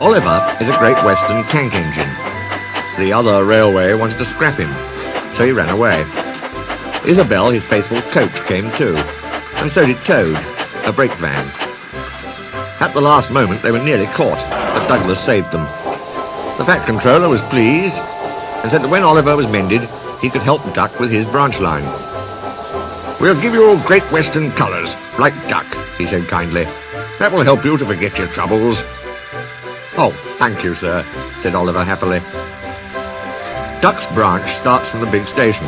Oliver is a Great Western tank engine. The other railway wanted to scrap him, so he ran away. Isabel, his faithful coach, came too, and so did Toad, a brake van. At the last moment they were nearly caught, but Douglas saved them. The Fat Controller was pleased, and said that when Oliver was mended, he could help Duck with his branch line. "We'll give you all Great Western colours, like Duck," he said kindly. "That will help you to forget your troubles." "Oh, thank you, sir," said Oliver happily. Duck's branch starts from the big station.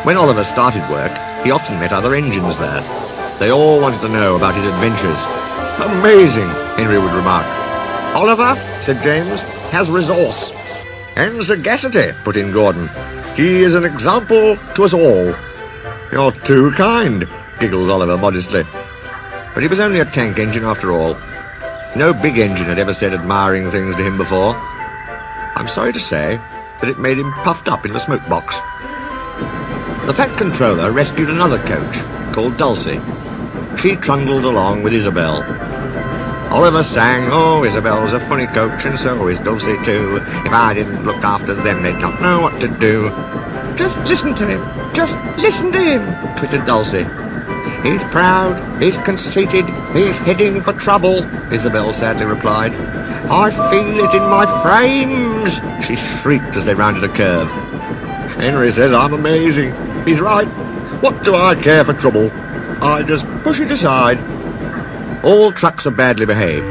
When Oliver started work, he often met other engines there. They all wanted to know about his adventures. "Amazing," Henry would remark. "Oliver," said James, "has resource." "And sagacity," put in Gordon. "He is an example to us all." "You're too kind," giggled Oliver modestly. But he was only a tank engine after all. No big engine had ever said admiring things to him before. I'm sorry to say that it made him puffed up in the smoke box. The Fat Controller rescued another coach, called Dulcie. She trundled along with Isabel. Oliver sang, "Oh, Isabel's a funny coach, and so is Dulcie too. If I didn't look after them, they'd not know what to do." "Just listen to him, just listen to him," twittered Dulcie. "He's proud, he's conceited, he's heading for trouble," Isabel sadly replied. "I feel it in my frames," she shrieked as they rounded a curve. Henry says I'm amazing. He's right. What do I care for trouble? I just push it aside. All trucks are badly behaved,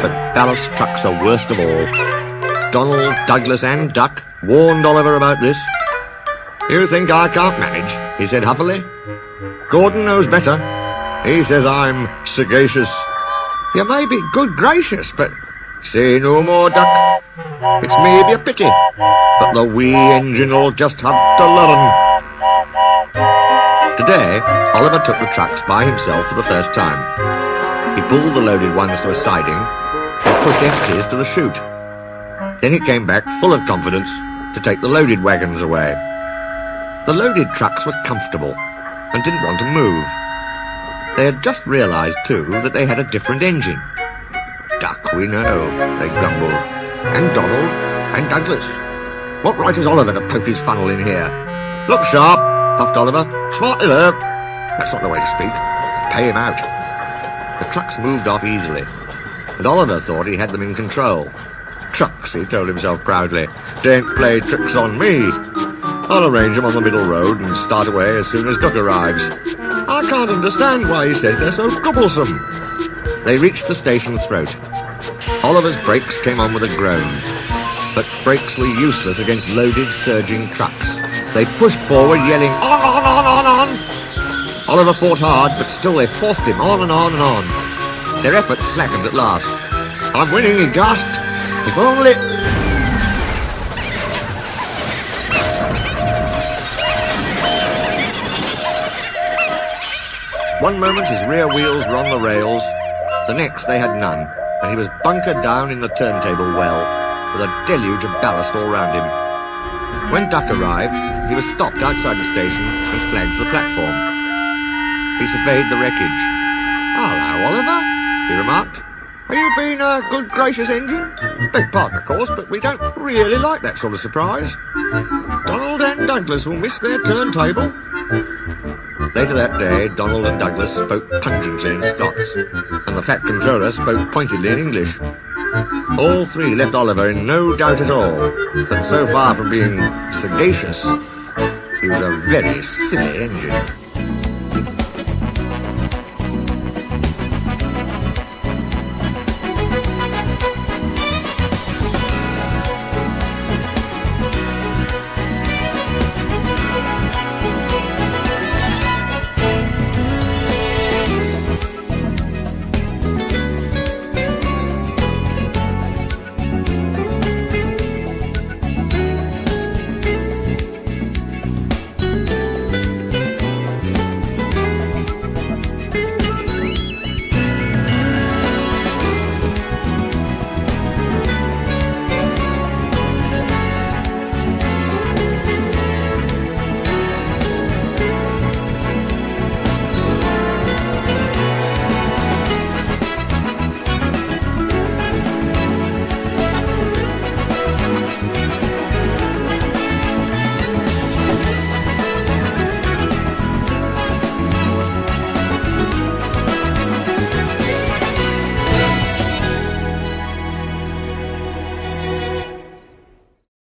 but ballast trucks are worst of all. Donald, Douglas and Duck warned Oliver about this. "You think I can't manage?" he said huffily. "Gordon knows better. He says I'm sagacious." "You may be good gracious, but—" "Say no more, Duck. It's maybe a pity, but the wee engine'll just have to learn." Today, Oliver took the trucks by himself for the first time. He pulled the loaded ones to a siding and pushed empties to the chute. Then he came back full of confidence to take the loaded wagons away. The loaded trucks were comfortable and didn't want to move. They had just realized, too, that they had a different engine. "Duck, we know," they grumbled. "And Donald, and Douglas. What right has Oliver to poke his funnel in here?" "Look sharp," puffed Oliver. "Smartly there." "That's not the way to speak. Pay him out." The trucks moved off easily, and Oliver thought he had them in control. "Trucks," he told himself proudly. "Don't play tricks on me. I'll arrange them on the middle road and start away as soon as Duck arrives. I can't understand why he says they're so troublesome." They reached the station's throat. Oliver's brakes came on with a groan. But brakes were useless against loaded, surging trucks. They pushed forward, yelling, "On, on, on, on, on!" Oliver fought hard, but still they forced him on and on and on. Their efforts slackened at last. "I'm winning," he gasped. "If only—" One moment his rear wheels were on the rails, the next they had none, and he was bunkered down in the turntable well, with a deluge of ballast all round him. When Duck arrived, he was stopped outside the station and flagged to the platform. He surveyed the wreckage. "Hello, Oliver," he remarked. "Have you been a good gracious engine? Beg pardon, of course, but we don't really like that sort of surprise. Donald and Douglas will miss their turntable." Later that day, Donald and Douglas spoke pungently in Scots, and the Fat Controller spoke pointedly in English. All three left Oliver in no doubt at all that so far from being sagacious, he was a very silly engine.